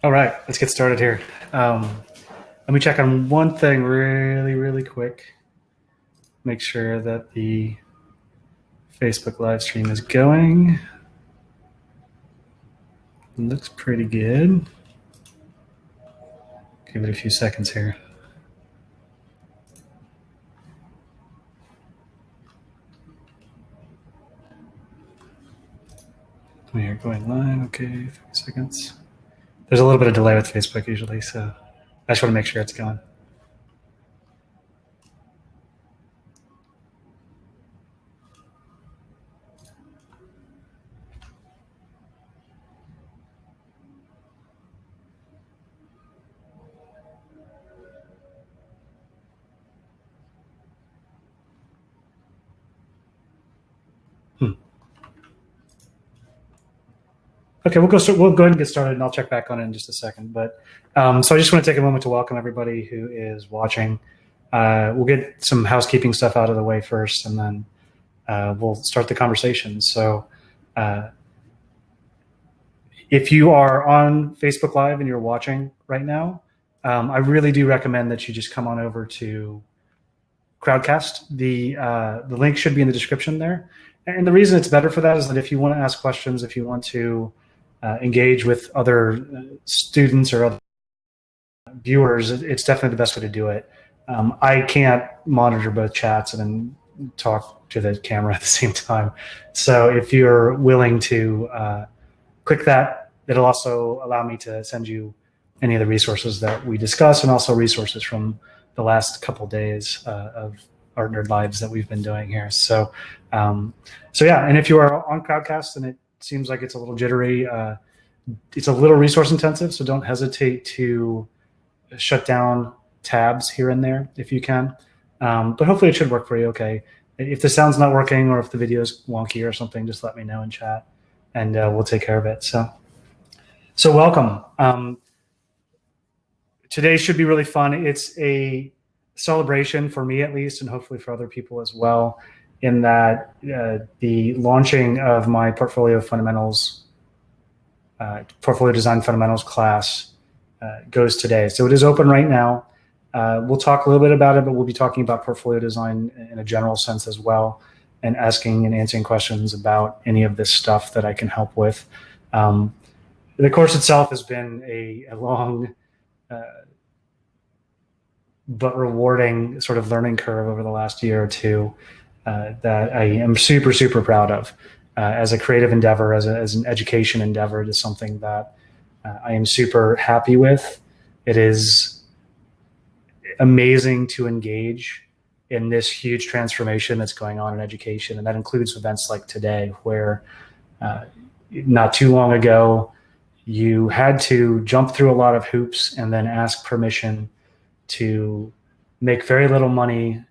All right, let's get started here. Let me check on one thing really quick. Make sure that the Facebook live stream is going. It looks pretty good. Give it a few seconds here. We are going live. Okay, 30 seconds. There's a little bit of delay with Facebook usually, so I just want to make sure it's going. Okay, we'll go ahead and get started, and I'll check back on it in just a second. But so I just want to take a moment to welcome everybody who is watching. We'll get some housekeeping stuff out of the way first, and then we'll start the conversation. So if you are on Facebook Live and you're watching right now, I really do recommend that you just come on over to Crowdcast. The link should be in the description there. And the reason it's better for that is that if you want to ask questions, if you want to engage with other students or other viewers, it's definitely the best way to do it. I can't monitor both chats and then talk to the camera at the same time. So if you're willing to click that, it'll also allow me to send you any of the resources that we discuss, and also resources from the last couple of days of Artnerd lives that we've been doing here. So yeah, and if you are on Crowdcast and it seems like it's a little jittery, it's a little resource intensive, so don't hesitate to shut down tabs here and there if you can. But hopefully it should work for you okay. If the sound's not working or if the video is wonky or something, just let me know in chat, and we'll take care of it. So welcome. Today should be really fun. It's a celebration for me, at least, and hopefully for other people as well, in that the launching of my portfolio design fundamentals class goes today. So it is open right now. We'll talk a little bit about it, but we'll be talking about portfolio design in a general sense as well, and asking and answering questions about any of this stuff that I can help with. The course itself has been a long but rewarding sort of learning curve over the last year or two that I am super proud of. As a creative endeavor, as an education endeavor, it is something that I am super happy with. It is amazing to engage in this huge transformation that's going on in education, and that includes events like today, where not too long ago, you had to jump through a lot of hoops and then ask permission to make very little money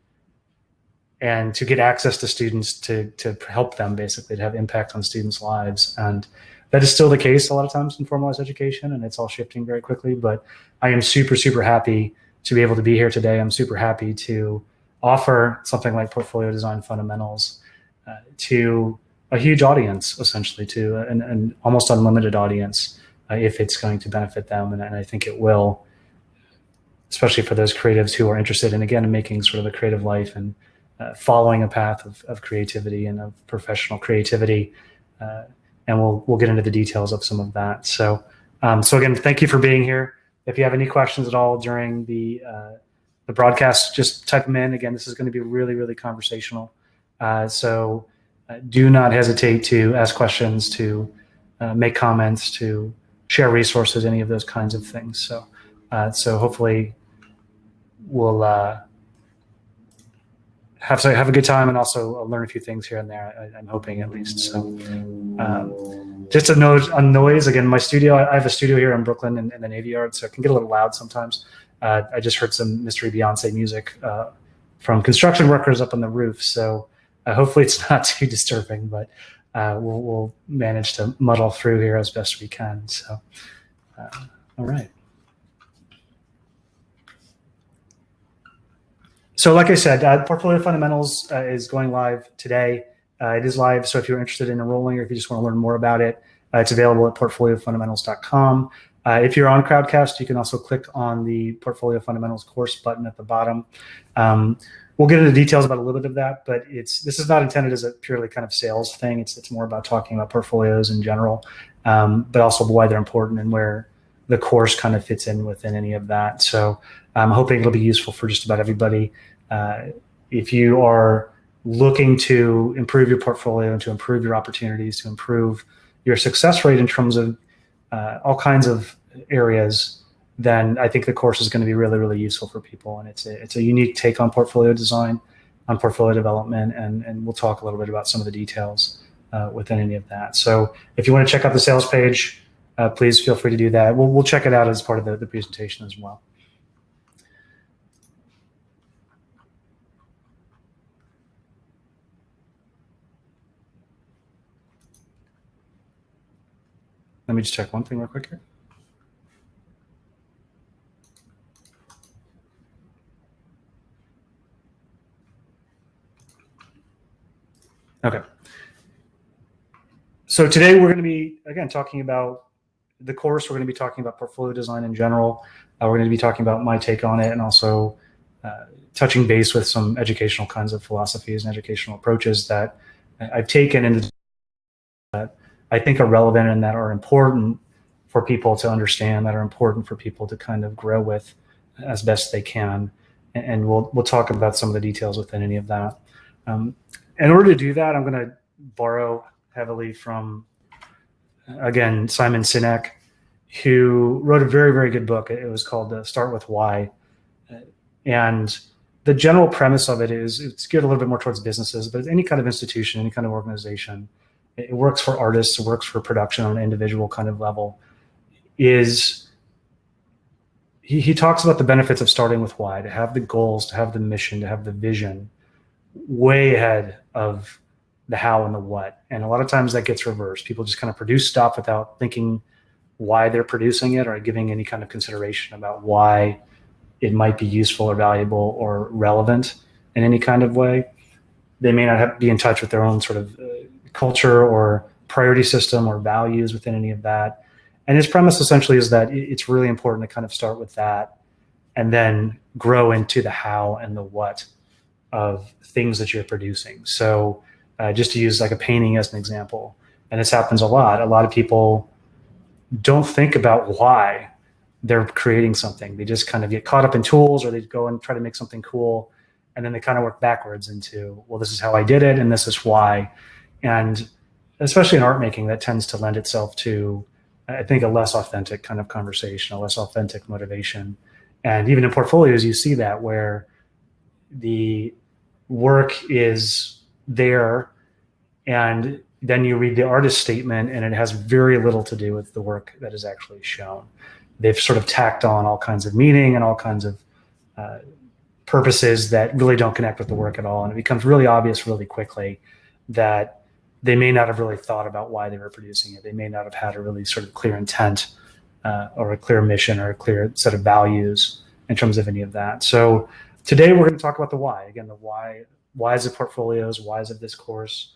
and to get access to students to help them, basically, to have impact on students' lives. And that is still the case a lot of times in formalized education, and it's all shifting very quickly. But I am super happy to be able to be here today. I'm super happy to offer something like Portfolio Design Fundamentals to a huge audience, essentially, to an almost unlimited audience, if it's going to benefit them. And I think it will, especially for those creatives who are interested in, again, making sort of a creative life and following a path of creativity and of professional creativity. And we'll get into the details of some of that. So again, thank you for being here. If you have any questions at all during the broadcast, just type them in. Again, this is going to be really conversational. So do not hesitate to ask questions, to make comments, to share resources, any of those kinds of things. So hopefully we'll have a good time, and also learn a few things here and there. I'm hoping, at least. So just a noise. Again, my studio, I have a studio here in Brooklyn in the Navy Yard, so it can get a little loud sometimes. I just heard some mystery Beyonce music from construction workers up on the roof. So hopefully it's not too disturbing, but we'll manage to muddle through here as best we can. So, all right. So like I said, Portfolio Fundamentals is going live today. It is live, so if you're interested in enrolling or if you just want to learn more about it, it's available at portfoliofundamentals.com. If you're on Crowdcast, you can also click on the Portfolio Fundamentals course button at the bottom. We'll get into details about a little bit of that, but this is not intended as a purely kind of sales thing. It's more about talking about portfolios in general, but also why they're important and where the course kind of fits in within any of that. So I'm hoping it'll be useful for just about everybody. If you are looking to improve your portfolio and to improve your opportunities, to improve your success rate in terms of all kinds of areas, then I think the course is going to be really, really useful for people. And it's a unique take on portfolio design, on portfolio development, and we'll talk a little bit about some of the details within any of that. So if you want to check out the sales page, please feel free to do that. We'll check it out as part of the presentation as well. Let me just check one thing real quick here. Okay. So today we're going to be, again, talking about the course. We're going to be talking about portfolio design in general. We're going to be talking about my take on it, and also touching base with some educational kinds of philosophies and educational approaches that I've taken and that I think are relevant and that are important for people to understand, that are important for people to kind of grow with as best they can. And we'll talk about some of the details within any of that. In order to do that, I'm going to borrow heavily from, again, Simon Sinek, who wrote a very, very good book. It was called Start With Why. And the general premise of it is, it's geared a little bit more towards businesses, but any kind of institution, any kind of organization, it works for artists, it works for production on an individual kind of level, is he talks about the benefits of starting with why, to have the goals, to have the mission, to have the vision way ahead of the how and the what. And a lot of times that gets reversed. People just kind of produce stuff without thinking why they're producing it or giving any kind of consideration about why it might be useful or valuable or relevant in any kind of way. They may not be in touch with their own sort of culture or priority system or values within any of that. And his premise essentially is that it's really important to kind of start with that and then grow into the how and the what of things that you're producing. So just to use like a painting as an example, and this happens a lot of people don't think about why they're creating something. They just kind of get caught up in tools, or they go and try to make something cool, and then they kind of work backwards into, well, this is how I did it and this is why. And especially in art making, that tends to lend itself to, I think, a less authentic kind of conversation, a less authentic motivation. And even in portfolios, you see that, where the work is there and then you read the artist statement and it has very little to do with the work that is actually shown. They've sort of tacked on all kinds of meaning and all kinds of purposes that really don't connect with the work at all. And it becomes really obvious really quickly that they may not have really thought about why they were producing it. They may not have had a really sort of clear intent or a clear mission or a clear set of values in terms of any of that. So today we're going to talk about the why. Again, the why is it portfolios? Why is it this course?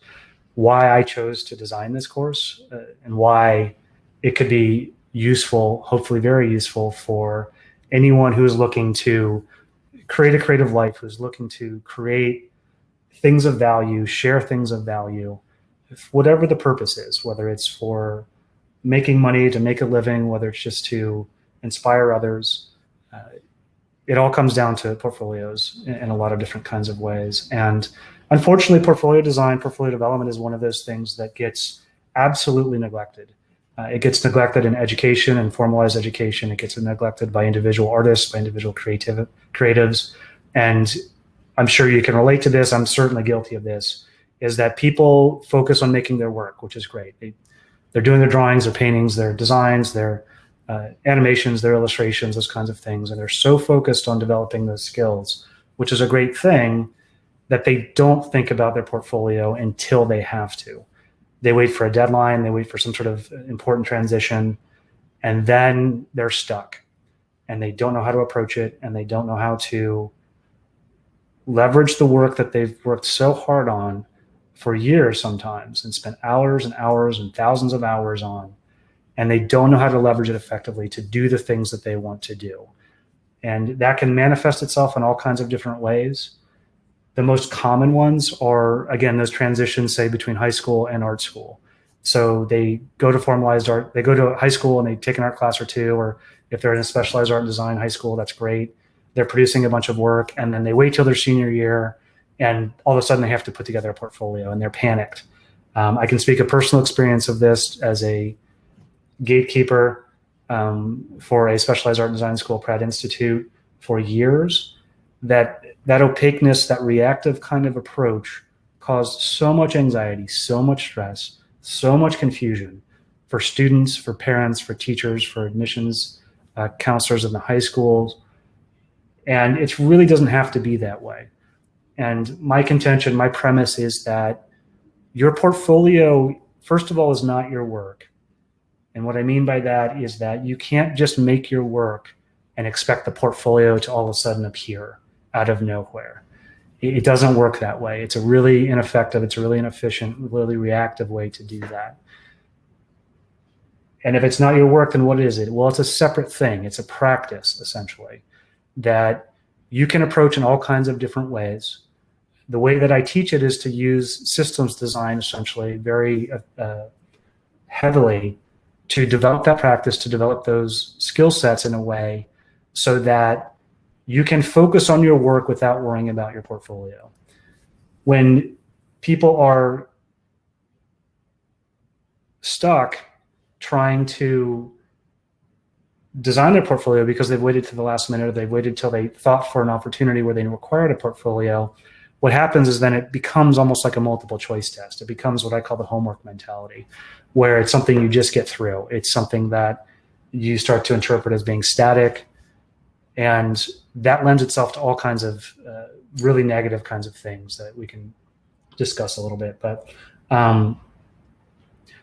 Why I chose to design this course, and why it could be useful, hopefully very useful, for anyone who is looking to create a creative life, who's looking to create things of value, share things of value, whatever the purpose is, whether it's for making money, to make a living, whether it's just to inspire others. It all comes down to portfolios in a lot of different kinds of ways. And unfortunately, portfolio design, portfolio development is one of those things that gets absolutely neglected. It gets neglected in education and formalized education. It gets neglected by individual artists, by individual creatives. And I'm sure you can relate to this. I'm certainly guilty of this, is that people focus on making their work, which is great. They're doing their drawings, their paintings, their designs, their animations, their illustrations, those kinds of things. And they're so focused on developing those skills, which is a great thing, that they don't think about their portfolio until they have to. They wait for a deadline, they wait for some sort of important transition, and then they're stuck. And they don't know how to approach it, and they don't know how to leverage the work that they've worked so hard on for years sometimes, and spent hours and hours and thousands of hours on, and they don't know how to leverage it effectively to do the things that they want to do. And that can manifest itself in all kinds of different ways. The most common ones are, again, those transitions, say, between high school and art school. So they go to formalized art, they go to high school and they take an art class or two, or if they're in a specialized art and design high school, that's great. They're producing a bunch of work, and then they wait till their senior year, and all of a sudden they have to put together a portfolio, and they're panicked. I can speak a personal experience of this as a gatekeeper for a specialized art and design school, Pratt Institute, for years. That opaqueness, that reactive kind of approach caused so much anxiety, so much stress, so much confusion for students, for parents, for teachers, for admissions counselors in the high schools. And it really doesn't have to be that way. And my contention, my premise is that your portfolio, first of all, is not your work. And what I mean by that is that you can't just make your work and expect the portfolio to all of a sudden appear out of nowhere. It doesn't work that way. It's a really ineffective, it's a really inefficient, really reactive way to do that. And if it's not your work, then what is it? Well, it's a separate thing. It's a practice, essentially, that you can approach in all kinds of different ways. The way that I teach it is to use systems design, essentially, very heavily to develop that practice, to develop those skill sets in a way so that you can focus on your work without worrying about your portfolio. When people are stuck trying to design their portfolio because they've waited to the last minute, or they've waited till they thought for an opportunity where they required a portfolio, what happens is then it becomes almost like a multiple choice test. It becomes what I call the homework mentality, where it's something you just get through. It's something that you start to interpret as being static, and that lends itself to all kinds of really negative kinds of things that we can discuss a little bit. But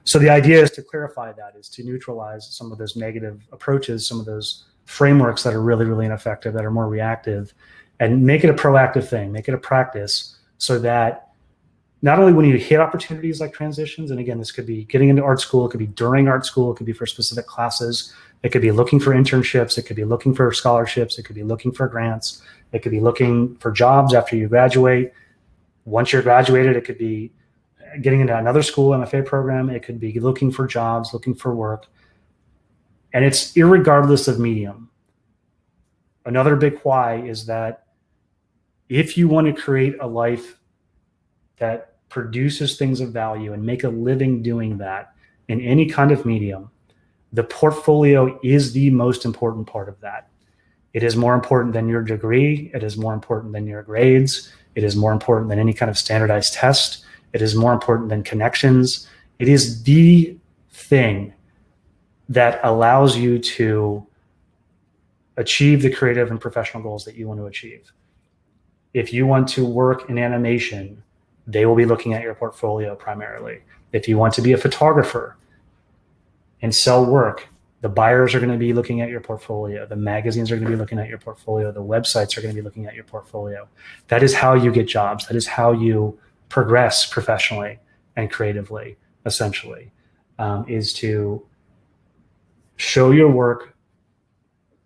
so the idea is to clarify that, is to neutralize some of those negative approaches, some of those frameworks that are really, really ineffective, that are more reactive, and make it a proactive thing, make it a practice, so that not only when you hit opportunities like transitions, and again, this could be getting into art school, it could be during art school, it could be for specific classes, it could be looking for internships, it could be looking for scholarships, it could be looking for grants, it could be looking for jobs after you graduate. Once you're graduated, it could be getting into another school MFA program, it could be looking for jobs, looking for work, and it's irregardless of medium. Another big why is that if you want to create a life that produces things of value and make a living doing that in any kind of medium, the portfolio is the most important part of that. It is more important than your degree. It is more important than your grades. It is more important than any kind of standardized test. It is more important than connections. It is the thing that allows you to achieve the creative and professional goals that you want to achieve. If you want to work in animation, they will be looking at your portfolio primarily. If you want to be a photographer and sell work, the buyers are going to be looking at your portfolio. The magazines are going to be looking at your portfolio. The websites are going to be looking at your portfolio. That is how you get jobs. That is how you progress professionally and creatively, essentially, is to show your work,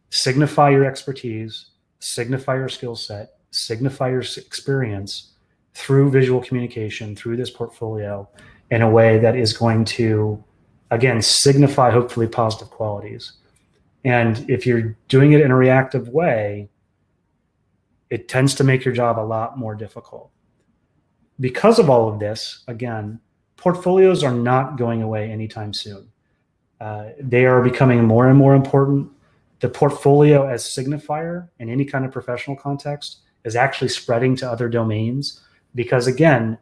signify your expertise, signify your skill set, signify your experience through visual communication, through this portfolio, in a way that is going to, again, signify hopefully positive qualities. And if you're doing it in a reactive way, it tends to make your job a lot more difficult. Because of all of this, again, portfolios are not going away anytime soon. They are becoming more and more important. The portfolio as signifier in any kind of professional context is actually spreading to other domains, because again,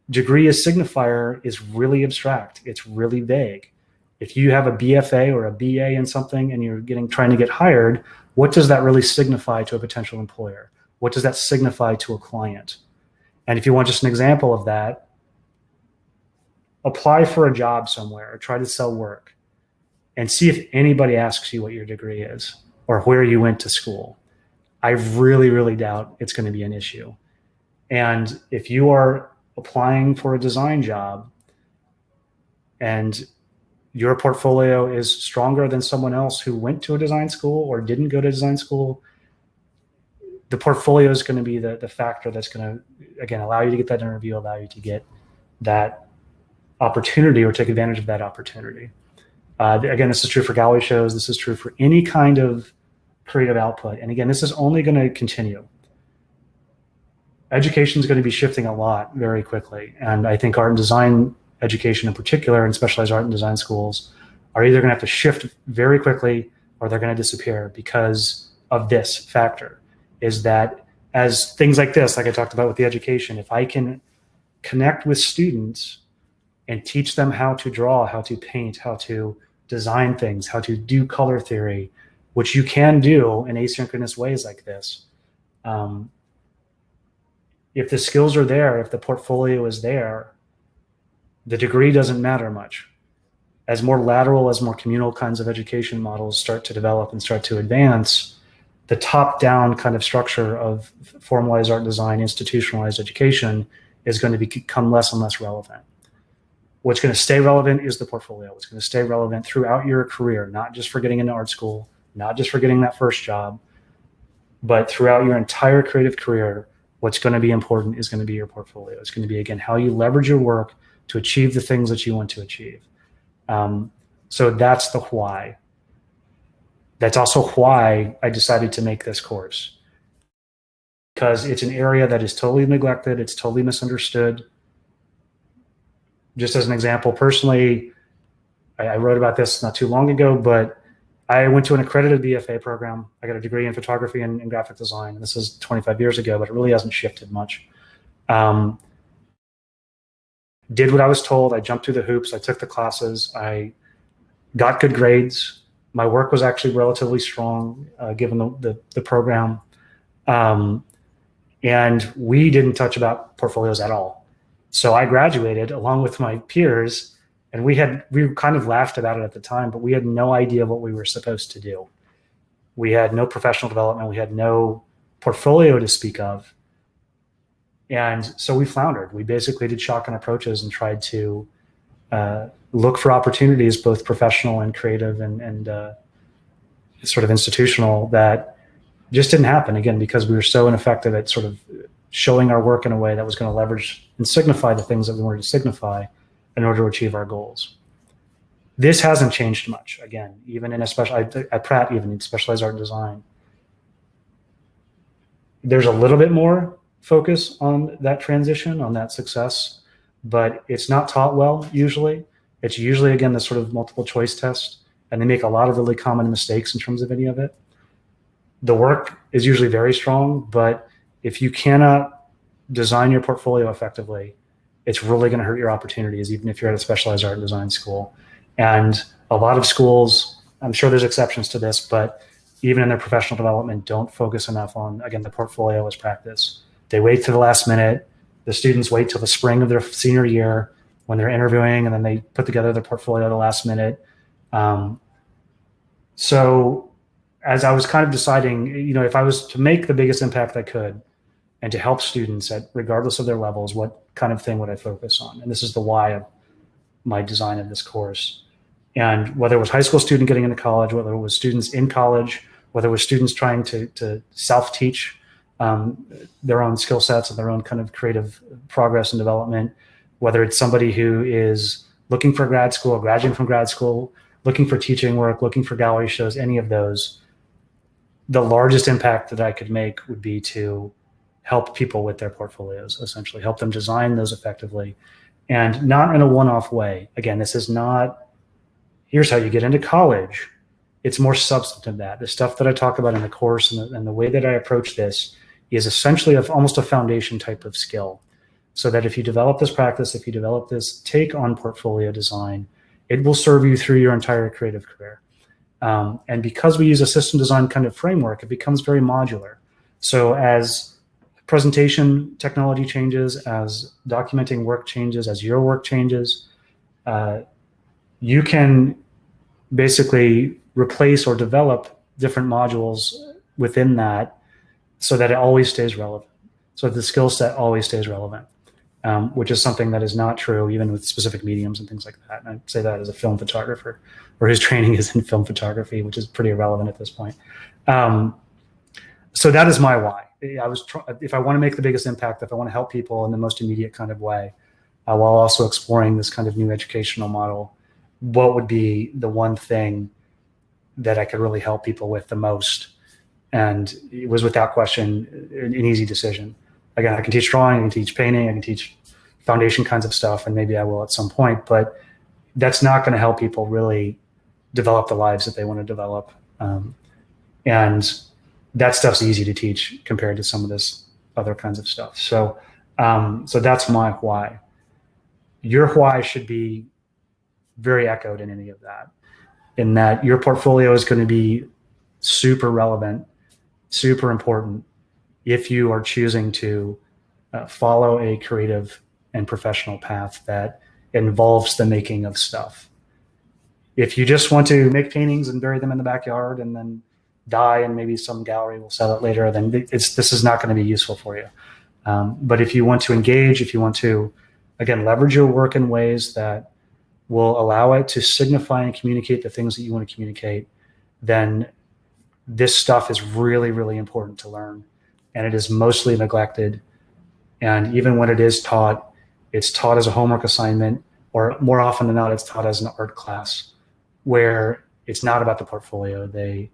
degree as signifier is really abstract. It's really vague. If you have a BFA or a BA in something and you're trying to get hired, what does that really signify to a potential employer? What does that signify to a client? And if you want just an example of that, apply for a job somewhere or try to sell work and see if anybody asks you what your degree is or where you went to school. I really, really doubt it's going to be an issue. And if you are applying for a design job and your portfolio is stronger than someone else who went to a design school or didn't go to design school, the portfolio is going to be the factor that's going to, again, allow you to get that interview, allow you to get that opportunity or take advantage of that opportunity. Again, this is true for gallery shows. This is true for any kind of creative output. And again, this is only going to continue. Education is going to be shifting a lot very quickly. And I think art and design education in particular, and specialized art and design schools, are either going to have to shift very quickly or they're going to disappear because of this factor, is that as things like this, like I talked about with the education, if I can connect with students and teach them how to draw, how to paint, how to design things, how to do color theory, which you can do in asynchronous ways like this. If the skills are there, if the portfolio is there, the degree doesn't matter much. As more lateral, as more communal kinds of education models start to develop and start to advance, the top-down kind of structure of formalized art design, institutionalized education is going to become less and less relevant. What's going to stay relevant is the portfolio. What's going to stay relevant throughout your career, not just for getting into art school, not just for getting that first job, but throughout your entire creative career, what's going to be important is going to be your portfolio. It's going to be, again, how you leverage your work to achieve the things that you want to achieve. So that's the why. That's also why I decided to make this course, because it's an area that is totally neglected. It's totally misunderstood. Just as an example, personally, I wrote about this not too long ago, but I went to an accredited BFA program. I got a degree in photography and graphic design. And this is 25 years ago, but it really hasn't shifted much. Did what I was told. I jumped through the hoops. I took the classes. I got good grades. My work was actually relatively strong, given the program. And we didn't touch about portfolios at all. So I graduated along with my peers, and we kind of laughed about it at the time, but we had no idea what we were supposed to do. We had no professional development. We had no portfolio to speak of. And so we floundered. We basically did shotgun approaches and tried to look for opportunities, both professional and creative and sort of institutional, that just didn't happen, again, because we were so ineffective at sort of showing our work in a way that was going to leverage and signify the things that we wanted to signify in order to achieve our goals. This hasn't changed much, again, even in at Pratt, even in specialized art and design. There's a little bit more focus on that transition, on that success, but it's not taught well usually. It's usually, again, the sort of multiple choice test, and they make a lot of really common mistakes in terms of any of it. The work is usually very strong, but if you cannot design your portfolio effectively, it's really going to hurt your opportunities, even if you're at a specialized art and design school. And a lot of schools, I'm sure there's exceptions to this, but even in their professional development, don't focus enough on, again, the portfolio as practice. They wait to the last minute. The students wait till the spring of their senior year when they're interviewing, and then they put together their portfolio at the last minute. So as I was kind of deciding, if I was to make the biggest impact I could and to help students regardless of their levels, what kind of thing would I focus on? And this is the why of my design of this course. And whether it was high school student getting into college, whether it was students in college, whether it was students trying to self-teach their own skill sets and their own kind of creative progress and development, whether it's somebody who is looking for grad school, graduating from grad school, looking for teaching work, looking for gallery shows, any of those, the largest impact that I could make would be to help people with their portfolios, essentially help them design those effectively, and not in a one-off way. Again, this is not, here's how you get into college. It's more substantive than that. The stuff that I talk about in the course and the way that I approach this is essentially almost a foundation type of skill, so that if you develop this practice, if you develop this take on portfolio design, it will serve you through your entire creative career. And because we use a system design kind of framework, it becomes very modular. So as presentation technology changes, as documenting work changes, as your work changes, you can basically replace or develop different modules within that so that it always stays relevant, so that the skill set always stays relevant. which is something that is not true even with specific mediums and things like that. And I say that as a film photographer, or whose training is in film photography, which is pretty irrelevant at this point. So that is my why. If I want to make the biggest impact, if I want to help people in the most immediate kind of way, while also exploring this kind of new educational model, what would be the one thing that I could really help people with the most? And it was without question an easy decision. Again, I can teach drawing, I can teach painting, I can teach foundation kinds of stuff, and maybe I will at some point, but that's not going to help people really develop the lives that they want to develop. And that stuff's easy to teach compared to some of this other kinds of stuff. So that's my why. Your why should be very echoed in any of that, in that your portfolio is going to be super relevant, super important if you are choosing to follow a creative and professional path that involves the making of stuff. If you just want to make paintings and bury them in the backyard and then die and maybe some gallery will sell it later, then this is not going to be useful for you. But if you want to engage, if you want to, again, leverage your work in ways that will allow it to signify and communicate the things that you want to communicate, then this stuff is really, really important to learn. And it is mostly neglected. And even when it is taught, it's taught as a homework assignment, or more often than not, it's taught as an art class where it's not about the portfolio. They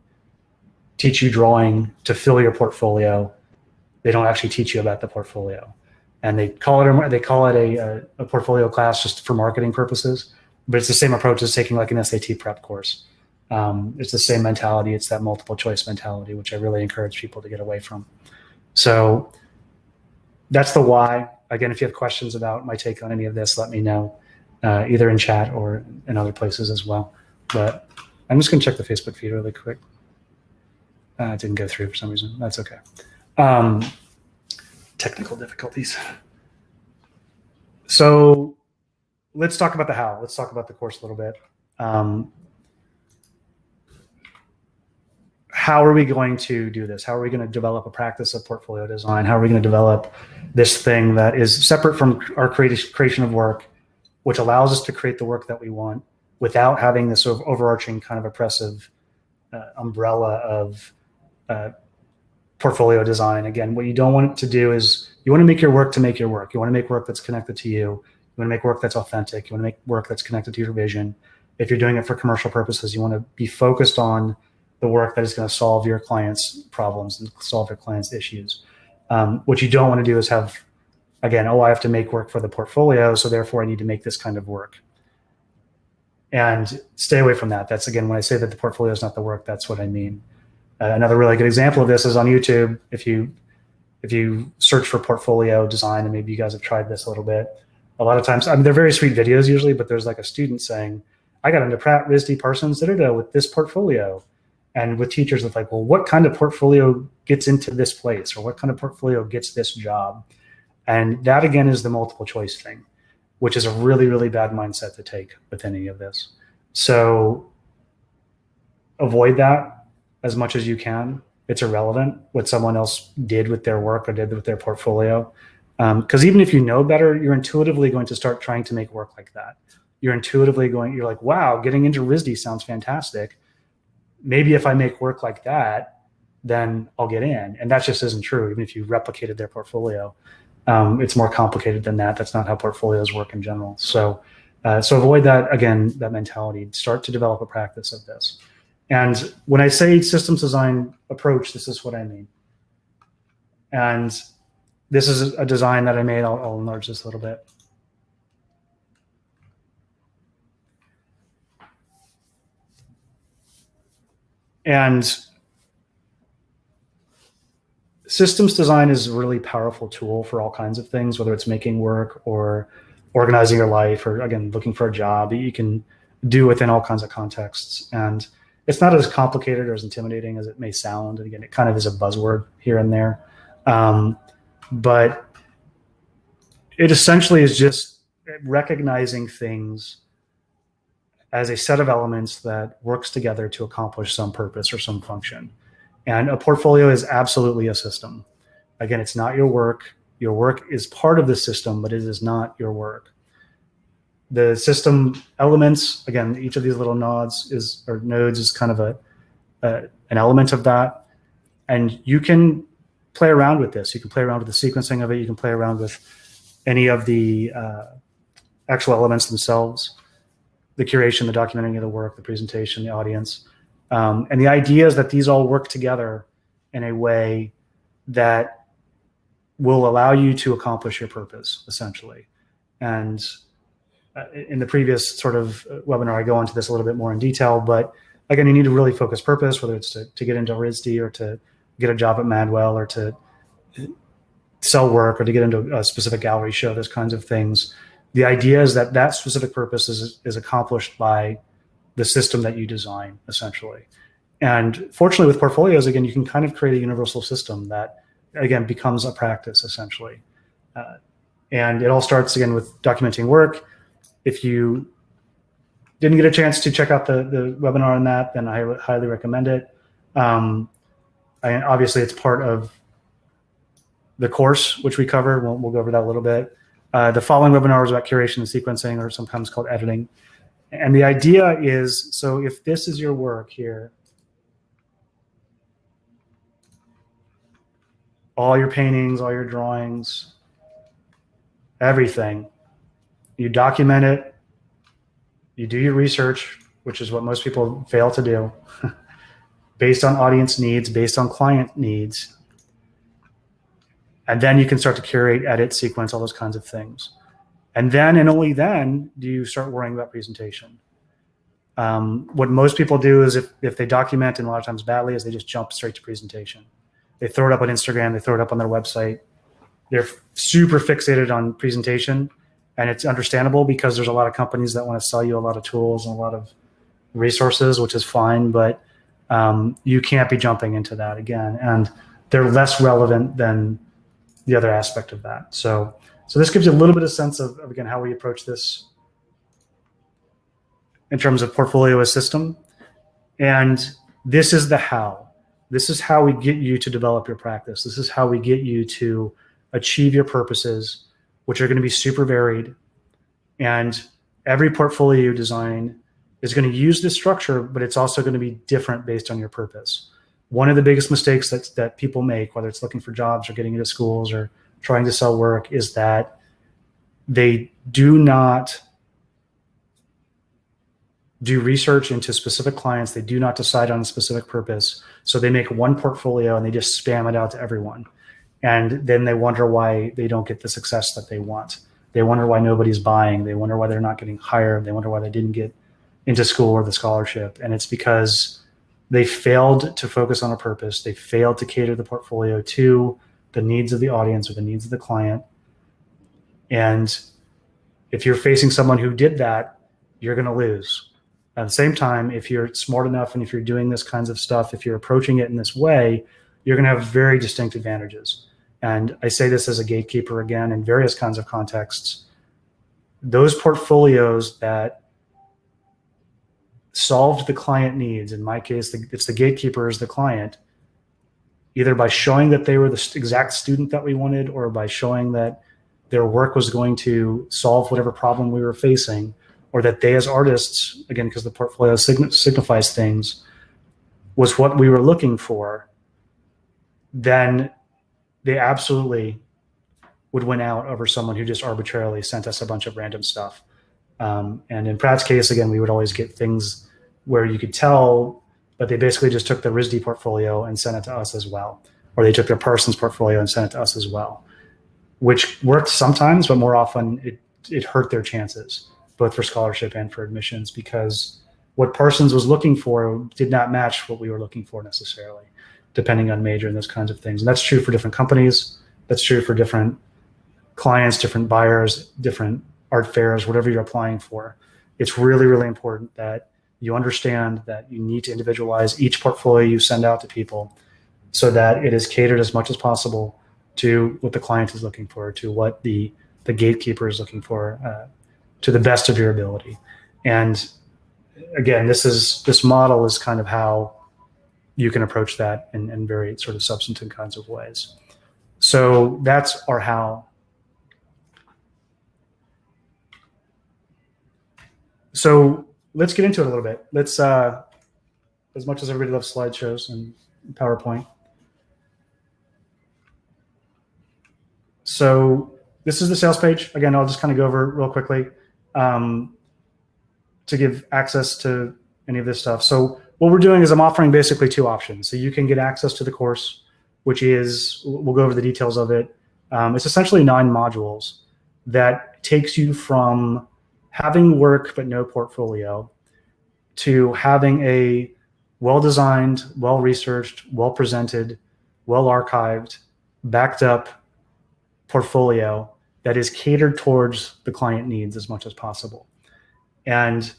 teach you drawing to fill your portfolio. They don't actually teach you about the portfolio. And they call it a portfolio class just for marketing purposes, but it's the same approach as taking like an SAT prep course. It's the same mentality. It's that multiple choice mentality, which I really encourage people to get away from. So that's the why. Again, if you have questions about my take on any of this, let me know, either in chat or in other places as well. But I'm just going to check the Facebook feed really quick. It didn't go through for some reason. That's okay. Technical difficulties. So let's talk about the how. Let's talk about the course a little bit. How are we going to do this? How are we going to develop a practice of portfolio design? How are we going to develop this thing that is separate from our creation of work, which allows us to create the work that we want without having this sort of overarching kind of oppressive umbrella of portfolio design? Again, what you don't want to do is you want to make your work to make your work. You want to make work that's connected to you. You want to make work that's authentic. You want to make work that's connected to your vision. If you're doing it for commercial purposes, you want to be focused on the work that is going to solve your clients' problems and solve your clients' issues. What you don't want to do is have, again, I have to make work for the portfolio, so therefore I need to make this kind of work. And stay away from that. That's, again, when I say that the portfolio is not the work, that's what I mean. Another really good example of this is on YouTube. If you search for portfolio design, and maybe you guys have tried this a little bit, a lot of times, I mean, they're very sweet videos usually, but there's like a student saying, I got into Pratt, RISD, Parsons, with this portfolio. And with teachers, it's like, well, what kind of portfolio gets into this place, or what kind of portfolio gets this job? And that, again, is the multiple choice thing, which is a really, really bad mindset to take with any of this. So avoid that as much as you can. It's irrelevant what someone else did with their work or did with their portfolio. Because even if you know better, you're intuitively going to start trying to make work like that. You're like, wow, getting into RISD sounds fantastic. Maybe if I make work like that, then I'll get in. And that just isn't true. Even if you replicated their portfolio, it's more complicated than that. That's not how portfolios work in general. So avoid that, again, that mentality. Start to develop a practice of this. And when I say systems design approach, this is what I mean. And this is a design that I made. I'll enlarge this a little bit. And systems design is a really powerful tool for all kinds of things, whether it's making work or organizing your life, or, again, looking for a job that you can do within all kinds of contexts. And it's not as complicated or as intimidating as it may sound. And again, it kind of is a buzzword here and there. But it essentially is just recognizing things as a set of elements that works together to accomplish some purpose or some function. And a portfolio is absolutely a system. Again, it's not your work. Your work is part of the system, but it is not your work. The system elements, again, each of these little nodes is kind of an element of that. And you can play around with this. You can play around with the sequencing of it. You can play around with any of the actual elements themselves, the curation, the documenting of the work, the presentation, the audience. And the idea is that these all work together in a way that will allow you to accomplish your purpose, essentially. And in the previous sort of webinar, I go into this a little bit more in detail, but again, you need to really focus purpose, whether it's to get into RISD or to get a job at Madwell or to sell work or to get into a specific gallery show, those kinds of things. The idea is that that specific purpose is accomplished by the system that you design, essentially. And fortunately with portfolios, again, you can kind of create a universal system that, again, becomes a practice, essentially. And it all starts, again, with documenting work. If you didn't get a chance to check out the webinar on that, then I highly recommend it. Obviously, it's part of the course, which we cover. We'll go over that a little bit. The following webinar is about curation and sequencing, or sometimes called editing. And the idea is, so if this is your work here, all your paintings, all your drawings, everything, you document it, you do your research, which is what most people fail to do, based on audience needs, based on client needs. And then you can start to curate, edit, sequence, all those kinds of things. And then, and only then, do you start worrying about presentation. What most people do is if they document, and a lot of times badly, is they just jump straight to presentation. They throw it up on Instagram, they throw it up on their website. They're super fixated on presentation, and it's understandable because there's a lot of companies that want to sell you a lot of tools and a lot of resources, which is fine, but you can't be jumping into that again. And they're less relevant than the other aspect of that. So this gives you a little bit of sense of again, how we approach this in terms of portfolio as system. And this is the how. This is how we get you to develop your practice. This is how we get you to achieve your purposes, which are going to be super varied. And every portfolio you design is going to use this structure, but it's also going to be different based on your purpose. One of the biggest mistakes that people make, whether it's looking for jobs or getting into schools or trying to sell work, is that they do not do research into specific clients. They do not decide on a specific purpose. So they make one portfolio and they just spam it out to everyone. And then they wonder why they don't get the success that they want. They wonder why nobody's buying. They wonder why they're not getting hired. They wonder why they didn't get into school or the scholarship. And it's because they failed to focus on a purpose. They failed to cater the portfolio to the needs of the audience or the needs of the client. And if you're facing someone who did that, you're going to lose. At the same time, if you're smart enough and if you're doing this kinds of stuff, if you're approaching it in this way, you're going to have very distinct advantages. And I say this as a gatekeeper again in various kinds of contexts. Those portfolios that solved the client needs, in my case, it's the gatekeeper is the client, either by showing that they were the exact student that we wanted or by showing that their work was going to solve whatever problem we were facing, or that they as artists, again, because the portfolio signifies things, was what we were looking for, then they absolutely would win out over someone who just arbitrarily sent us a bunch of random stuff. And in Pratt's case, again, we would always get things where you could tell, but they basically just took the RISD portfolio and sent it to us as well. Or they took their Parsons portfolio and sent it to us as well, which worked sometimes, but more often it hurt their chances, both for scholarship and for admissions, because what Parsons was looking for did not match what we were looking for necessarily, depending on major and those kinds of things. And that's true for different companies. That's true for different clients, different buyers, different art fairs, whatever you're applying for. It's really, really important that you understand that you need to individualize each portfolio you send out to people so that it is catered as much as possible to what the client is looking for, to what the gatekeeper is looking for, to the best of your ability. And again, this model is kind of how you can approach that in very sort of substantive kinds of ways. So that's our how. So let's get into it a little bit. Let's, as much as everybody loves slideshows and PowerPoint. So this is the sales page. Again, I'll just kind of go over it real quickly to give access to any of this stuff. So what we're doing is I'm offering basically two options. So you can get access to the course, which is, we'll go over the details of it. It's essentially 9 modules that takes you from having work but no portfolio to having a well-designed, well-researched, well-presented, well-archived, backed up portfolio that is catered towards the client needs as much as possible. And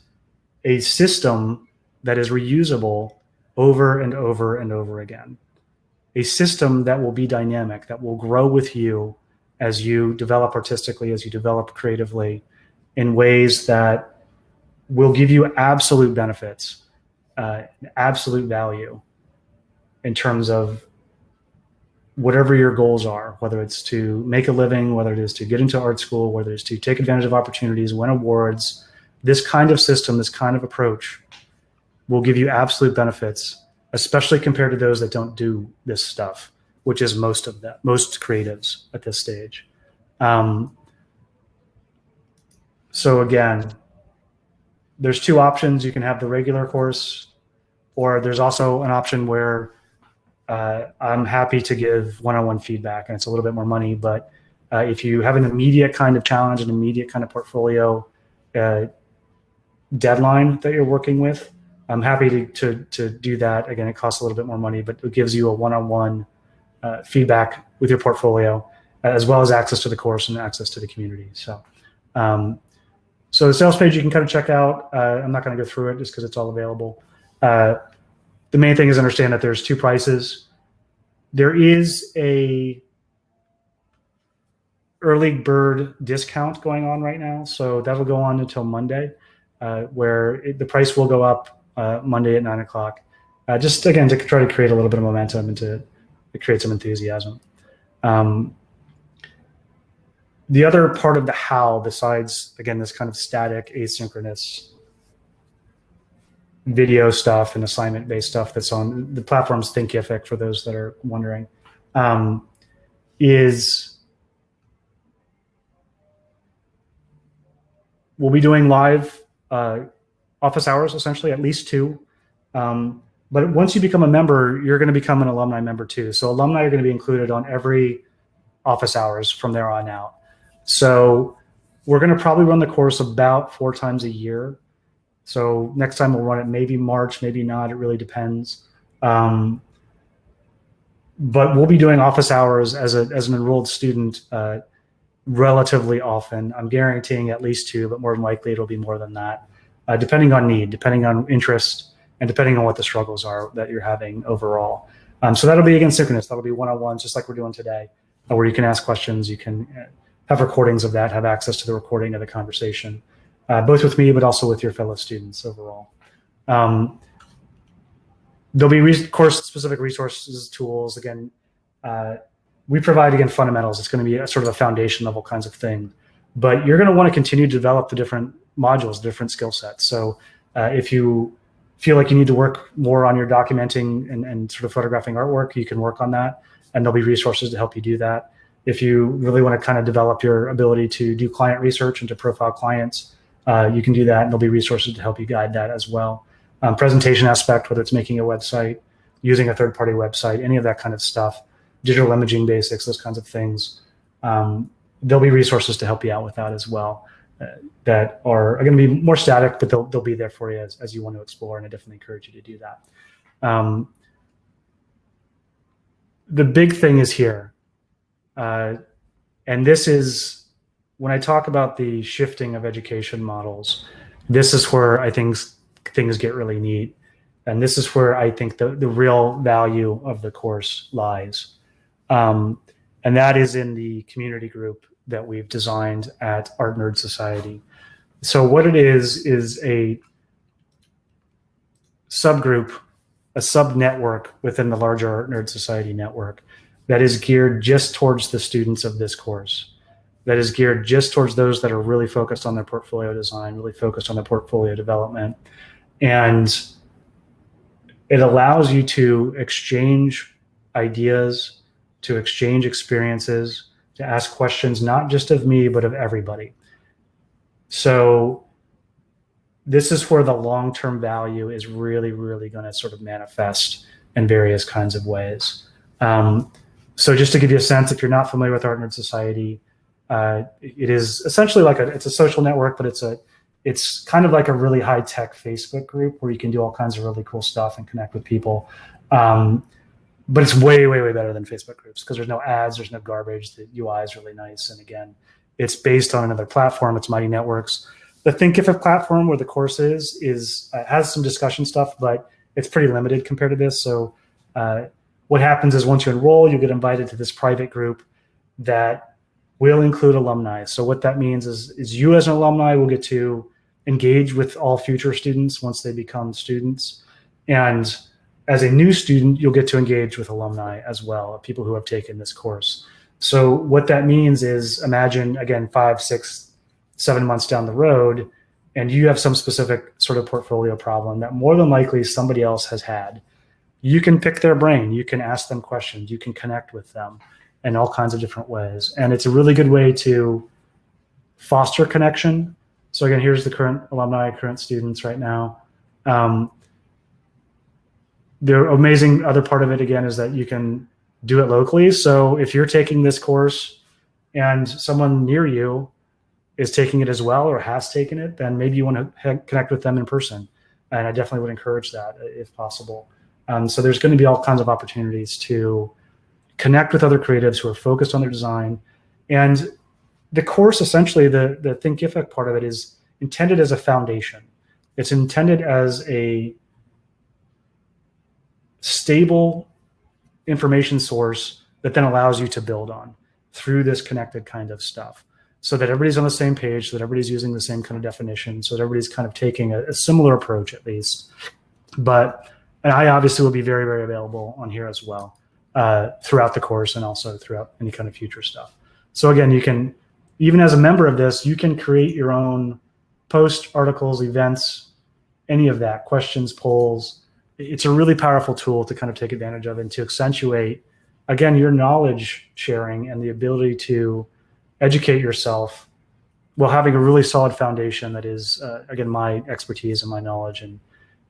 a system that is reusable over and over and over again. A system that will be dynamic, that will grow with you as you develop artistically, as you develop creatively, in ways that will give you absolute benefits, absolute value in terms of whatever your goals are, whether it's to make a living, whether it is to get into art school, whether it's to take advantage of opportunities, win awards. This kind of system, this kind of approach will give you absolute benefits, especially compared to those that don't do this stuff, which is most of them, most creatives at this stage. So again, there's 2 options. You can have the regular course, or there's also an option where I'm happy to give one-on-one feedback, and it's a little bit more money. But if you have an immediate kind of challenge, an immediate kind of portfolio deadline that you're working with, I'm happy to do that. Again, it costs a little bit more money, but it gives you a one-on-one feedback with your portfolio, as well as access to the course and access to the community. So, so the sales page you can kind of check out. I'm not going to go through it just because it's all available. The main thing is understand that there's 2 prices. There is a early bird discount going on right now, so that'll go on until Monday, where the price will go up Monday at 9 o'clock. Just again to try to create a little bit of momentum and to create some enthusiasm. The other part of the how, besides again this kind of static asynchronous video stuff and assignment-based stuff that's on the platform's Thinkific, for those that are wondering, is we'll be doing live office hours, essentially, at least 2. But once you become a member, you're going to become an alumni member too. So alumni are going to be included on every office hours from there on out. So we're going to probably run the course about 4 times a year. So next time we'll run it maybe March, maybe not. It really depends. But we'll be doing office hours as an enrolled student relatively often. I'm guaranteeing at least 2, but more than likely it'll be more than that, depending on need, depending on interest, and depending on what the struggles are that you're having overall. So that'll be, again, synchronous. That'll be one-on-ones, just like we're doing today, where you can ask questions. You can have recordings of that, have access to the recording of the conversation, both with me, but also with your fellow students overall. There'll be course-specific resources, tools. Again, we provide, again, fundamentals. It's going to be a sort of a foundation level kinds of thing. But you're going to want to continue to develop the different modules, different skill sets. So if you feel like you need to work more on your documenting and sort of photographing artwork, you can work on that, and there'll be resources to help you do that. If you really want to kind of develop your ability to do client research and to profile clients, you can do that, and there'll be resources to help you guide that as well. Presentation aspect, whether it's making a website, using a third-party website, any of that kind of stuff, digital imaging basics, those kinds of things. There'll be resources to help you out with that as well, that are going to be more static, but they'll be there for you as you want to explore, and I definitely encourage you to do that. The big thing is here, and this is, when I talk about the shifting of education models, this is where I think things get really neat. And this is where I think the real value of the course lies. And that is in the community group that we've designed at Artnerd Society. So what it is a subgroup, a sub-network within the larger Artnerd Society network, that is geared just towards the students of this course, that is geared just towards those that are really focused on their portfolio design, really focused on their portfolio development. And it allows you to exchange ideas, to exchange experiences, to ask questions, not just of me, but of everybody. So this is where the long-term value is really, really going to sort of manifest in various kinds of ways. So just to give you a sense, if you're not familiar with Artnerd Society, it is essentially like it's a social network, but it's kind of like a really high-tech Facebook group where you can do all kinds of really cool stuff and connect with people. But it's way, way, way better than Facebook groups because there's no ads, there's no garbage. The UI is really nice. And again, it's based on another platform. It's Mighty Networks. The Thinkific platform where the course is has some discussion stuff, but it's pretty limited compared to this. So what happens is once you enroll, you get invited to this private group that will include alumni. So what that means is you as an alumni will get to engage with all future students once they become students. And as a new student, you'll get to engage with alumni as well, people who have taken this course. So what that means is imagine, again, 5, 6, 7 months down the road, and you have some specific sort of portfolio problem that more than likely somebody else has had. You can pick their brain. You can ask them questions. You can connect with them in all kinds of different ways. And it's a really good way to foster connection. So again, here's the current alumni, current students right now. The amazing other part of it, again, is that you can do it locally. So if you're taking this course and someone near you is taking it as well or has taken it, then maybe you want to connect with them in person. And I definitely would encourage that if possible. So there's going to be all kinds of opportunities to connect with other creatives who are focused on their design. And the course, essentially, the Thinkific part of it is intended as a foundation. It's intended as a stable information source that then allows you to build on through this connected kind of stuff so that everybody's on the same page, so that everybody's using the same kind of definition, so that everybody's kind of taking a similar approach at least. But and I obviously will be very, very available on here as well throughout the course and also throughout any kind of future stuff. So again, you can, even as a member of this, you can create your own posts, articles, events, any of that, questions, polls. It's a really powerful tool to kind of take advantage of and to accentuate, again, your knowledge sharing and the ability to educate yourself while having a really solid foundation that is, again, my expertise and my knowledge.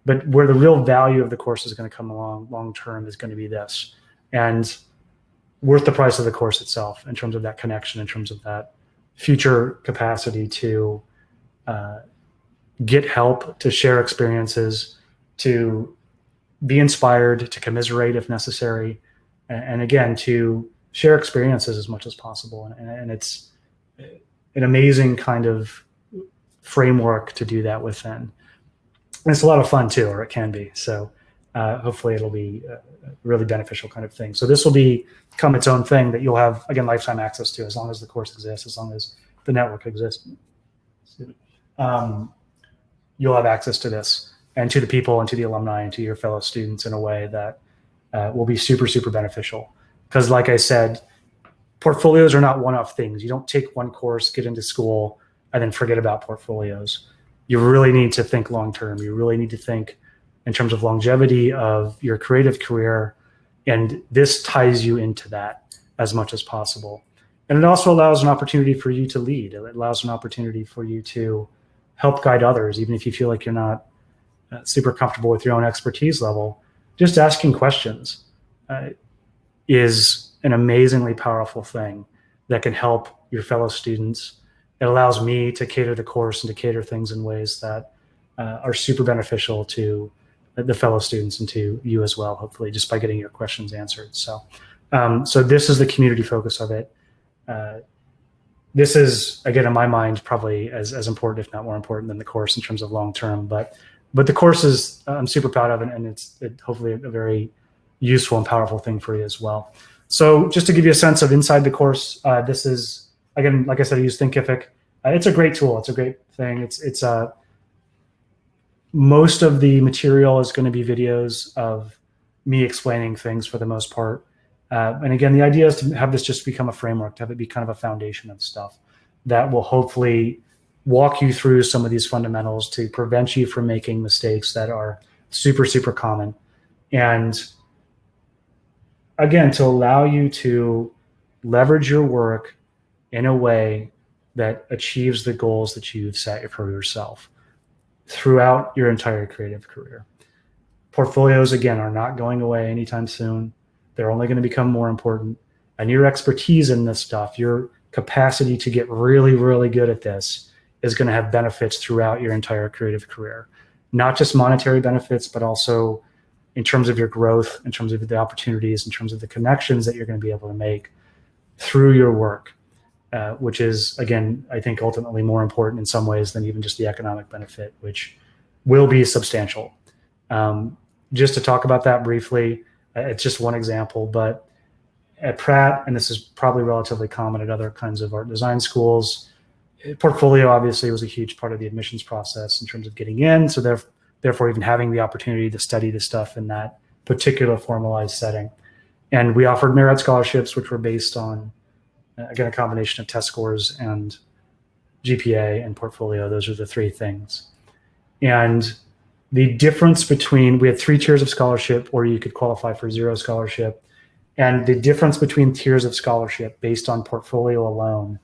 But where the real value of the course is going to come along long term is going to be this, and worth the price of the course itself in terms of that connection, in terms of that future capacity to get help, to share experiences, to be inspired, to commiserate if necessary, and again, to share experiences as much as possible. And it's an amazing kind of framework to do that within. And it's a lot of fun too, or it can be. So hopefully it'll be a really beneficial kind of thing. So this will become its own thing that you'll have, again, lifetime access to as long as the course exists, as long as the network exists. You'll have access to this and to the people and to the alumni and to your fellow students in a way that will be super, super beneficial. Because like I said, portfolios are not one-off things. You don't take one course, get into school, and then forget about portfolios. You really need to think long-term. You really need to think in terms of longevity of your creative career. And this ties you into that as much as possible. And it also allows an opportunity for you to lead. It allows an opportunity for you to help guide others, even if you feel like you're not super comfortable with your own expertise level. Just asking questions is an amazingly powerful thing that can help your fellow students. It allows me to cater the course and to cater things in ways that are super beneficial to the fellow students and to you as well, hopefully, just by getting your questions answered. So, so this is the community focus of it. This is, again, in my mind, probably as important, if not more important, than the course in terms of long-term. But the course is, I'm super proud of it, and it's hopefully a very useful and powerful thing for you as well. So just to give you a sense of inside the course, this is, again, like I said, I use Thinkific. It's a great tool. It's a great thing. Most of the material is going to be videos of me explaining things for the most part. And again, the idea is to have this just become a framework, to have it be kind of a foundation of stuff that will hopefully walk you through some of these fundamentals to prevent you from making mistakes that are super, super common. And again, to allow you to leverage your work in a way that achieves the goals that you've set for yourself throughout your entire creative career. Portfolios, again, are not going away anytime soon. They're only going to become more important. And your expertise in this stuff, your capacity to get really, really good at this is going to have benefits throughout your entire creative career. Not just monetary benefits, but also in terms of your growth, in terms of the opportunities, in terms of the connections that you're going to be able to make through your work, which is, again, I think ultimately more important in some ways than even just the economic benefit, which will be substantial. Just to talk about that briefly, it's just one example, but at Pratt, and this is probably relatively common at other kinds of art design schools, portfolio obviously was a huge part of the admissions process in terms of getting in. So therefore even having the opportunity to study the stuff in that particular formalized setting. And we offered merit scholarships, which were based on, again, a combination of test scores and GPA and portfolio. Those are the three things. And the difference between, we had 3 tiers of scholarship, or you could qualify for 0 scholarship. And the difference between tiers of scholarship based on portfolio alone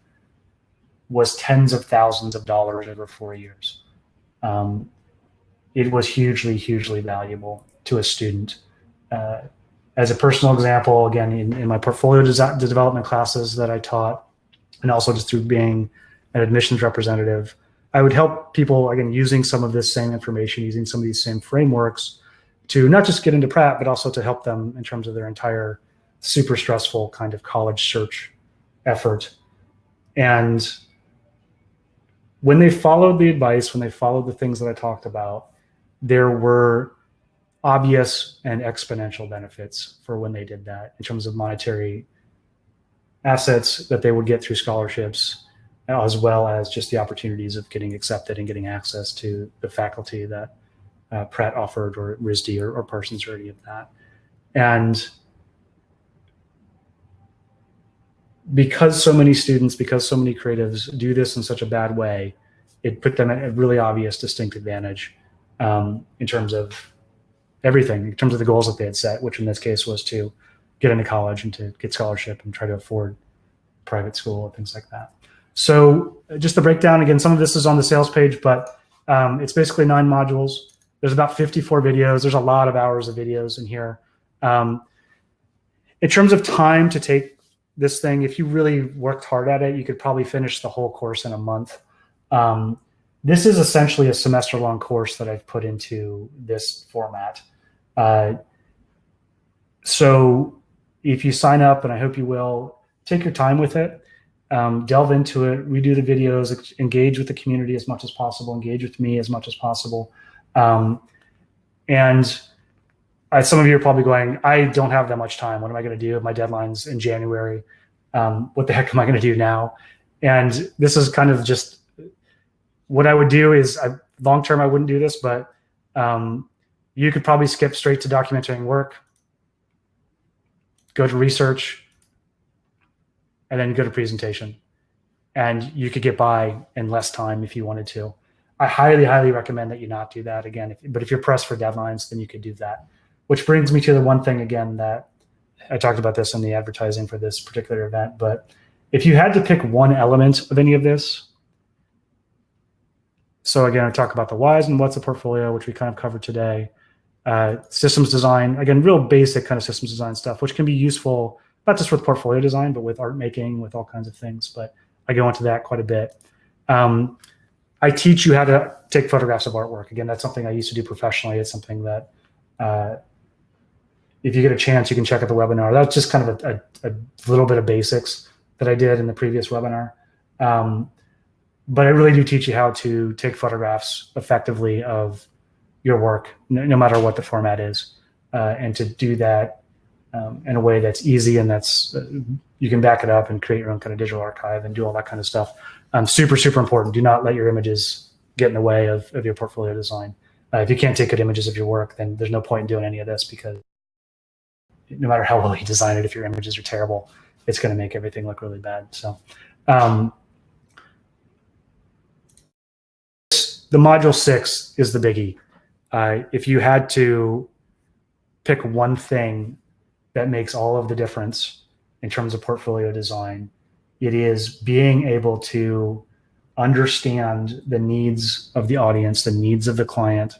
was tens of thousands of dollars over 4 years. It was hugely, hugely valuable to a student. As a personal example, again, in my portfolio development classes that I taught, and also just through being an admissions representative, I would help people, again, using some of this same information, using some of these same frameworks to not just get into Pratt, but also to help them in terms of their entire super stressful kind of college search effort. And when they followed the advice, when they followed the things that I talked about, there were obvious and exponential benefits for when they did that in terms of monetary assets that they would get through scholarships, as well as just the opportunities of getting accepted and getting access to the faculty that Pratt offered, or RISD or Parsons, or any of that. And because so many students, because so many creatives do this in such a bad way, it put them at a really obvious distinct advantage in terms of everything, in terms of the goals that they had set, which in this case was to get into college and to get scholarship and try to afford private school and things like that. So just the breakdown, again, some of this is on the sales page, but it's basically 9 modules. There's about 54 videos. There's a lot of hours of videos in here. In terms of time to take this thing, if you really worked hard at it, you could probably finish the whole course in a month. This is essentially a semester-long course that I've put into this format. So if you sign up, and I hope you will, take your time with it, delve into it, redo the videos, engage with the community as much as possible, engage with me as much as possible. And some of you are probably going, I don't have that much time. What am I going to do? My deadline's in January. What the heck am I going to do now? And this is kind of just what I would do is, long term, I wouldn't do this, but you could probably skip straight to documenting work, go to research, and then go to presentation. And you could get by in less time if you wanted to. I highly, highly recommend that you not do that again. But if you're pressed for deadlines, then you could do that. Which brings me to the one thing, again, that I talked about this in the advertising for this particular event. But if you had to pick one element of any of this, so again, I talk about the whys and what's a portfolio, which we kind of covered today. Systems design, again, real basic kind of systems design stuff, which can be useful, not just with portfolio design, but with art making, with all kinds of things. But I go into that quite a bit. I teach you how to take photographs of artwork. Again, that's something I used to do professionally. It's something that if you get a chance, you can check out the webinar. That's just kind of a little bit of basics that I did in the previous webinar. But I really do teach you how to take photographs effectively of your work, no matter what the format is, and to do that in a way that's easy and that's you can back it up and create your own kind of digital archive and do all that kind of stuff. Super, super important. Do not let your images get in the way of your portfolio design. If you can't take good images of your work, then there's no point in doing any of this, because no matter how well you design it, if your images are terrible, it's going to make everything look really bad. So the module 6 is the biggie. If you had to pick one thing that makes all of the difference in terms of portfolio design, it is being able to understand the needs of the audience, the needs of the client,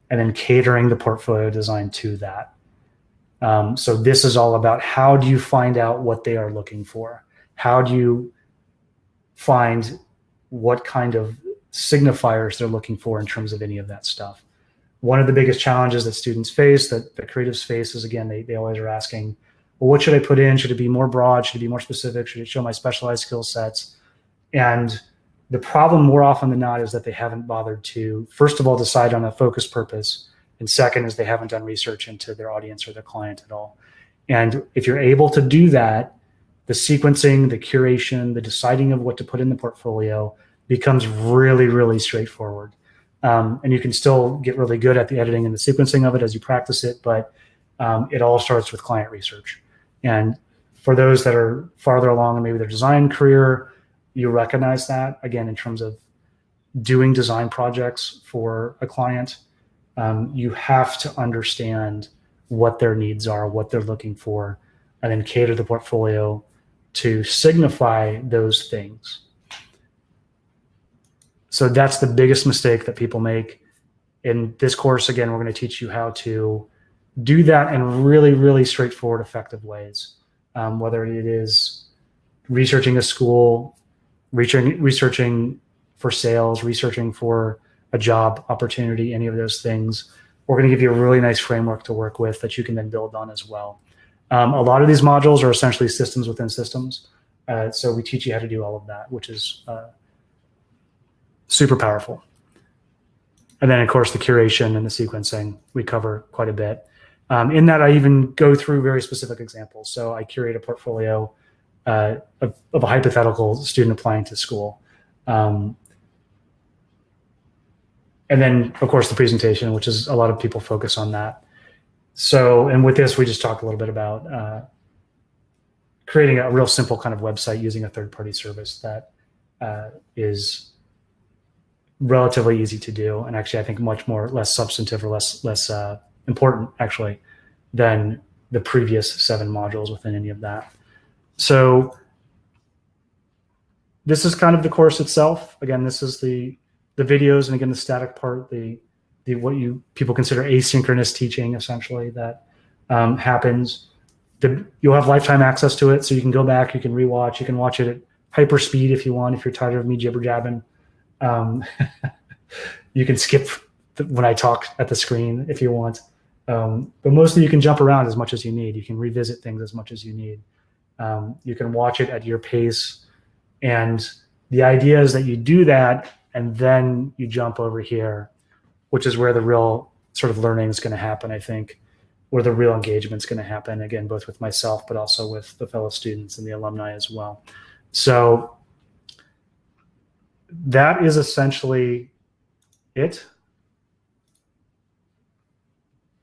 and then catering the portfolio design to that. So this is all about how do you find out what they are looking for? How do you find what kind of signifiers they're looking for in terms of any of that stuff? One of the biggest challenges that students face, that creatives face, is, again, they always are asking, well, what should I put in? Should it be more broad? Should it be more specific? Should it show my specialized skill sets? And the problem more often than not is that they haven't bothered to, first of all, decide on a focus purpose. And second is they haven't done research into their audience or their client at all. And if you're able to do that, the sequencing, the curation, the deciding of what to put in the portfolio becomes really, really straightforward. And you can still get really good at the editing and the sequencing of it as you practice it, but it all starts with client research. And for those that are farther along in maybe their design career, you recognize that, again, in terms of doing design projects for a client, you have to understand what their needs are, what they're looking for, and then cater the portfolio to signify those things. So that's the biggest mistake that people make. In this course, again, we're going to teach you how to do that in really, really straightforward, effective ways. Whether it is researching a school, researching for sales, researching for a job opportunity, any of those things, we're going to give you a really nice framework to work with that you can then build on as well. A lot of these modules are essentially systems within systems. So we teach you how to do all of that, which is super powerful. And then, of course, the curation and the sequencing, we cover quite a bit. In that, I even go through very specific examples. So I curate a portfolio of a hypothetical student applying to school. And then, of course, the presentation, which is a lot of people focus on that. So, and with this, we just talk a little bit about creating a real simple kind of website using a third-party service that is relatively easy to do, and actually I think much less substantive or less important actually than the previous 7 modules within any of that. So this is kind of the course itself. Again, this is the videos, and again the static part, the what people consider asynchronous teaching, essentially, that happens. You'll have lifetime access to it, so you can go back, you can rewatch, you can watch it at hyper speed if you want, if you're tired of me jibber jabbing. You can skip when I talk at the screen if you want, but mostly you can jump around as much as you need. You can revisit things as much as you need. You can watch it at your pace, and the idea is that you do that and then you jump over here, which is where the real sort of learning is going to happen, I think, where the real engagement is going to happen, again, both with myself but also with the fellow students and the alumni as well. So that is essentially it.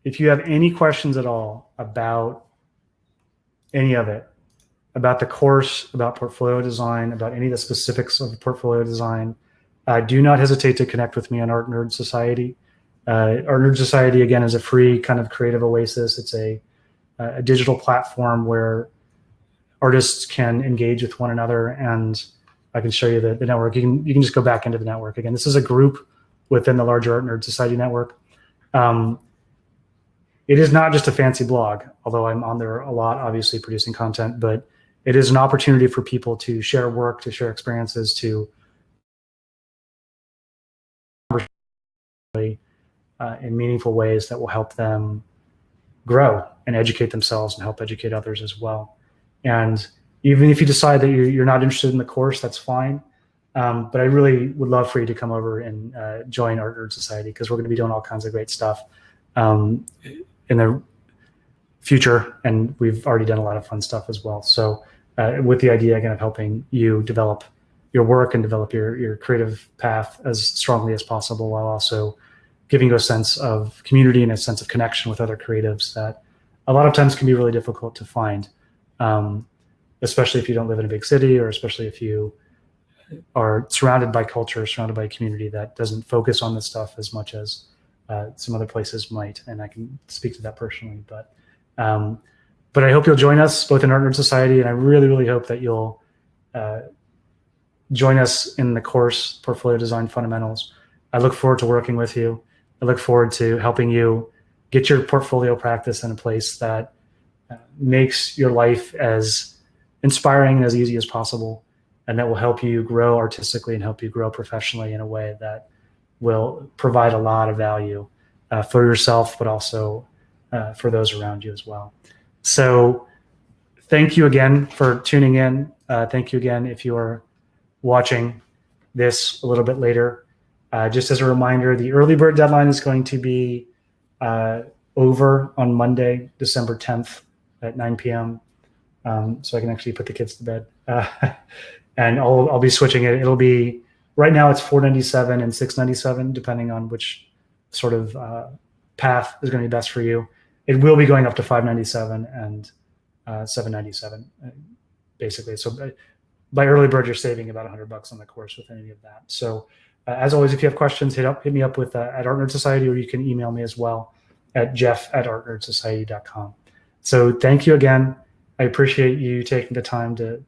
If you have any questions at all about any of it, about the course, about portfolio design, about any of the specifics of portfolio design, do not hesitate to connect with me on Artnerd Society. Artnerd Society, again, is a free kind of creative oasis. It's a digital platform where artists can engage with one another, and I can show you the network. You can just go back into the network. Again, this is a group within the larger Artnerd Society network. It is not just a fancy blog, although I'm on there a lot, obviously producing content, but it is an opportunity for people to share work, to share experiences, to in meaningful ways that will help them grow and educate themselves and help educate others as well. And even if you decide that you're not interested in the course, that's fine. But I really would love for you to come over and join Artnerd Society, because we're going to be doing all kinds of great stuff in the future, and we've already done a lot of fun stuff as well. So with the idea, again, of helping you develop your work and develop your creative path as strongly as possible, while also giving you a sense of community and a sense of connection with other creatives that a lot of times can be really difficult to find, especially if you don't live in a big city, or especially if you are surrounded by culture, surrounded by a community that doesn't focus on this stuff as much as some other places might. And I can speak to that personally, but I hope you'll join us both in Artnerd Society, and I really, really hope that you'll join us in the course Portfolio Design Fundamentals. I look forward to working with you. I look forward to helping you get your portfolio practice in a place that makes your life as inspiring and as easy as possible, and that will help you grow artistically and help you grow professionally in a way that will provide a lot of value for yourself, but also for those around you as well. So thank you again for tuning in. Thank you again if you are watching this a little bit later. Just as a reminder, the early bird deadline is going to be over on Monday, December 10th at 9 p.m. So I can actually put the kids to bed. And I'll be switching it. It'll be, right now it's $497 and $697, depending on which sort of path is going to be best for you. It will be going up to $597 and $797, basically. So by early bird, you're saving about $100 on the course with any of that. So as always, if you have questions, hit me up with at Artnerd Society, or you can email me as well at jeff@artnerdsociety.com. So thank you again. I appreciate you taking the time to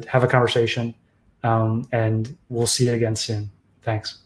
have a conversation, and we'll see you again soon. Thanks.